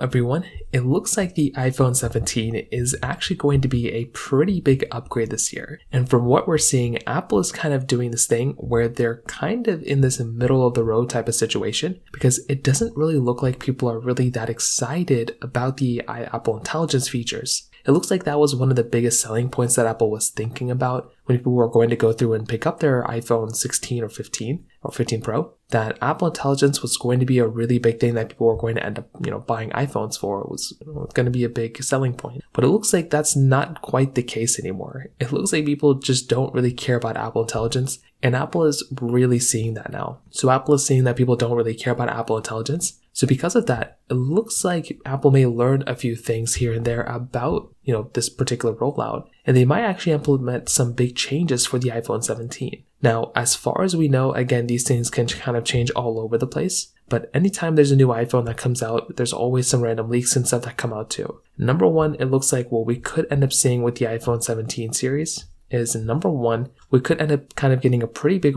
everyone, it looks like the iPhone 17 is actually going to be a pretty big upgrade this year. And from what we're seeing, Apple is kind of doing this thing where they're kind of in this middle of the road type of situation, because it doesn't really look like people are really that excited about the Apple Intelligence features. It looks like that was one of the biggest selling points that Apple was thinking about when people were going to go through and pick up their iPhone 16 or 15 or 15 Pro, that Apple Intelligence was going to be a really big thing that people were going to end up, buying iPhones for. It was going to be a big selling point. But it looks like that's not quite the case anymore. It looks like people just don't really care about Apple Intelligence, and Apple is really seeing that now. So Apple is seeing that people don't really care about Apple Intelligence. So because of that, it looks like Apple may learn a few things here and there about, this particular rollout, and they might actually implement some big changes for the iPhone 17. Now, as far as we know, again, these things can kind of change all over the place, but anytime there's a new iPhone that comes out, there's always some random leaks and stuff that come out too. Number one, it looks like what we could end up seeing with the iPhone 17 series is, number one, we could end up kind of getting a pretty big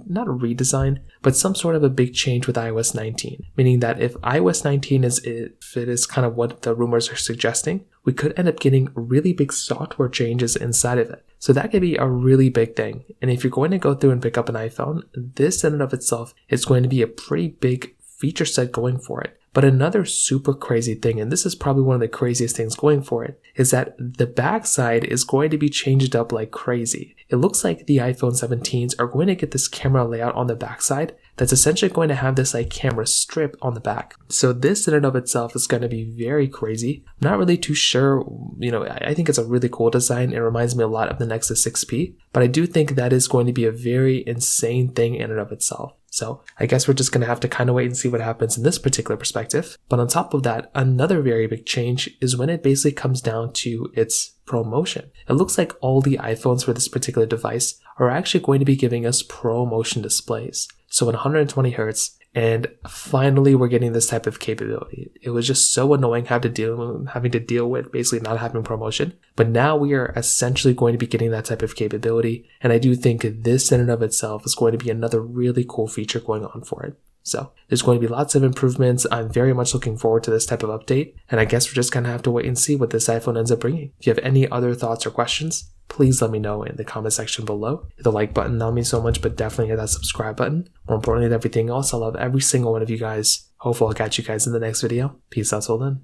not a redesign, but some sort of a big change with iOS 19. Meaning that if iOS 19 if it is kind of what the rumors are suggesting, we could end up getting really big software changes inside of it. So that could be a really big thing. And if you're going to go through and pick up an iPhone, this in and of itself is going to be a pretty big feature set going for it. But another super crazy thing, and this is probably one of the craziest things going for it, is that the backside is going to be changed up like crazy. It looks like the iPhone 17s are going to get this camera layout on the backside that's essentially going to have this camera strip on the back. So this in and of itself is going to be very crazy. I'm not really too sure, I think it's a really cool design. It reminds me a lot of the Nexus 6P, but I do think that is going to be a very insane thing in and of itself. So I guess we're just going to have to kind of wait and see what happens in this particular perspective. But on top of that, another very big change is when it basically comes down to its ProMotion. It looks like all the iPhones for this particular device are actually going to be giving us ProMotion displays. So 120 Hertz, and finally we're getting this type of capability. It was just so annoying having to deal with basically not having ProMotion, but now we are essentially going to be getting that type of capability, and I do think this in and of itself is going to be another really cool feature going on for it. So there's going to be lots of improvements. I'm very much looking forward to this type of update, and I guess we're just going to have to wait and see what this iPhone ends up bringing. If you have any other thoughts or questions, please let me know in the comment section below. Hit the like button, that'll mean so much, but definitely hit that subscribe button. More importantly than everything else, I love every single one of you guys. Hopefully I'll catch you guys in the next video. Peace out till then.